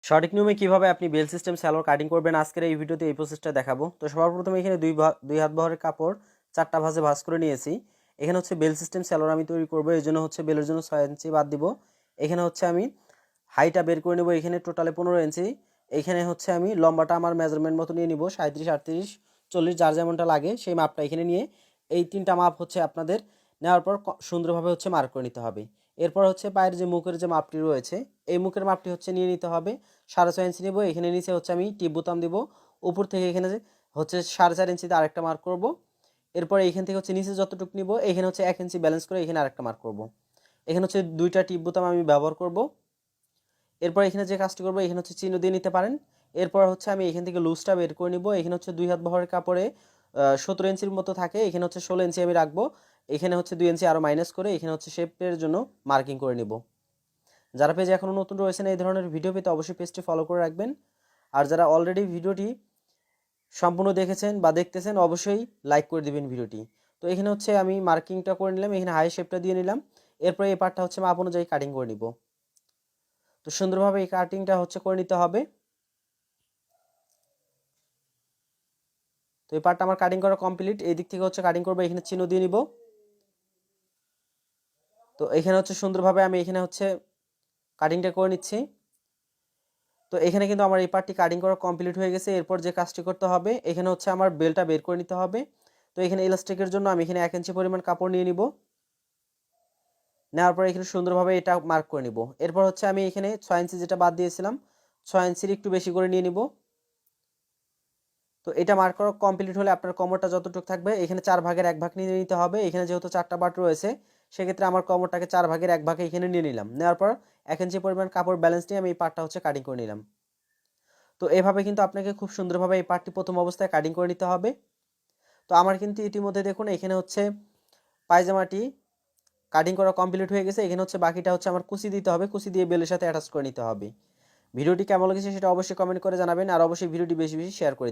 সঠিক নিয়মে কিভাবে আপনি বেল সিস্টেম সালোয়ার কাটিং করবেন আজকের এই ভিডিওতে এই প্রসেসটা দেখাবো। তো সবার প্রথমে এখানে দুই হাত বহরের কাপড় 4টা ভাঁজে ভাঁজ করে নিয়েছি। এখানে হচ্ছে বেল সিস্টেম সালোয়ার আমি তৈরি করবো, এই জন্য হচ্ছে বেলের জন্য 6 ইঞ্চি বাদ দিব। এখানে হচ্ছে আমি হাইটা বের করে নেব, এখানে টোটালে 15 ইঞ্চি। এখানে হচ্ছে আমি লম্বাটা আমার মেজারমেন্ট মতো নিয়ে নিব, 37, 38, 40 যার যেমনটা লাগে সেই মাপটা এখানে নিয়ে এই 3টা মাপ হচ্ছে আপনাদের নেওয়ার পর সুন্দরভাবে হচ্ছে মার্ক করে নিতে হবে। এরপর হচ্ছে পায়ের যে মুখের যে মাপটি রয়েছে এই মুখের মাপটি হচ্ছে নিয়ে নিতে হবে, 6.5 ইঞ্চি নেব। এখানে নিচে হচ্ছে আমি টিপ বোতাম দিব, উপর থেকে এখানে হচ্ছে 4.5 ইঞ্চিতে আরেকটা মার্ক করব। এরপর এইখান থেকে হচ্ছে নিচে যতটুকু নিব এখানে হচ্ছে 1 ইঞ্চি ব্যালেন্স করে এখানে আরেকটা মার্ক করব। এখানে হচ্ছে 2টা টিপ বোতাম আমি ব্যবহার করব। এরপর এখানে যে কাজটি করবো এখানে হচ্ছে চিহ্ন দিয়ে নিতে পারেন। এরপর হচ্ছে আমি এখান থেকে লুজটা বের করে নিব। এখানে হচ্ছে 2 হাত বহরের কাপড়ে 17 ইঞ্চির মতো থাকে, এখানে হচ্ছে 16 ইঞ্চি আমি রাখবো। এখানে হচ্ছে 2 ইঞ্চি আরও মাইনাস করে এখানে হচ্ছে শেপের জন্য মার্কিং করে নিব। যারা পেজে এখনও নতুন রয়েছেন এই ধরনের ভিডিও পেতে অবশ্যই পেজটি ফলো করে রাখবেন। আর যারা অলরেডি ভিডিওটি সম্পূর্ণ দেখেছেন বা দেখতেছেন অবশ্যই লাইক করে দিবেন ভিডিওটি। তো এখানে হচ্ছে আমি মার্কিংটা করে নিলাম, এখানে হাই শেপটা দিয়ে নিলাম। এরপর এই পার্টটা হচ্ছে মাপ অনুযায়ী কাটিং করে নিব। তো সুন্দরভাবে এই কাটিংটা হচ্ছে করে নিতে হবে। তো এই পার্টটা আমার কাটিং করা কমপ্লিট। এই দিক থেকে হচ্ছে কাটিং করবো, এখানে চিহ্ন দিয়ে নিব। তো এখানে হচ্ছে সুন্দরভাবে আমি এখানে হচ্ছে কাটিংটা করে নিচ্ছি। তো এখানে কিন্তু আমার এই পার্টটি কাটিং করা কমপ্লিট হয়ে গেছে। এরপর যে কাজটি করতে হবে এখানে হচ্ছে আমার বেলটা বের করে নিতে হবে। তো এখানে ইলাস্টিকের জন্য আমি এখানে 1 ইঞ্চি পরিমাণ কাপড় নিয়ে নিব। নেওয়ার পর এখানে সুন্দরভাবে এটা মার্ক করে নিব। এরপর হচ্ছে আমি এখানে 6 ইঞ্চি যেটা বাদ দিয়েছিলাম 6 ইঞ্চির একটু বেশি করে নিয়ে নিব। তো এটা মার্ক করা কমপ্লিট হলে আপনার কোমরটা যতটুকু থাকবে এখানে 4 ভাগের 1 ভাগ নিয়ে নিতে হবে। এখানে যেহেতু 4টা পার্ট রয়েছে সেক্ষেত্রে আমার কোমরটাকে 4 ভাগের 1 ভাগে এখানে নিয়ে নিলাম। নেওয়ার পর 1 ইঞ্চি পরিমাণ কাপড় ব্যালেন্স নিয়ে আমি এই পার্টটা হচ্ছে কাটিং করে নিলাম। তো এভাবে কিন্তু আপনাকে খুব সুন্দরভাবে এই পার্টটি প্রথম অবস্থায় কাটিং করে নিতে হবে। তো আমার কিন্তু ইতিমধ্যে দেখুন এখানে হচ্ছে পায়জামাটি কাটিং করা কমপ্লিট হয়ে গেছে। এখানে হচ্ছে বাকিটা হচ্ছে আমার কুচি দিতে হবে, কুচি দিয়ে বেলের সাথে অ্যাটাচ করে নিতে হবে। ভিডিওটি কেমন লেগেছে সেটা অবশ্যই কমেন্ট করে জানাবেন, আর অবশ্যই ভিডিওটি বেশি বেশি শেয়ার করে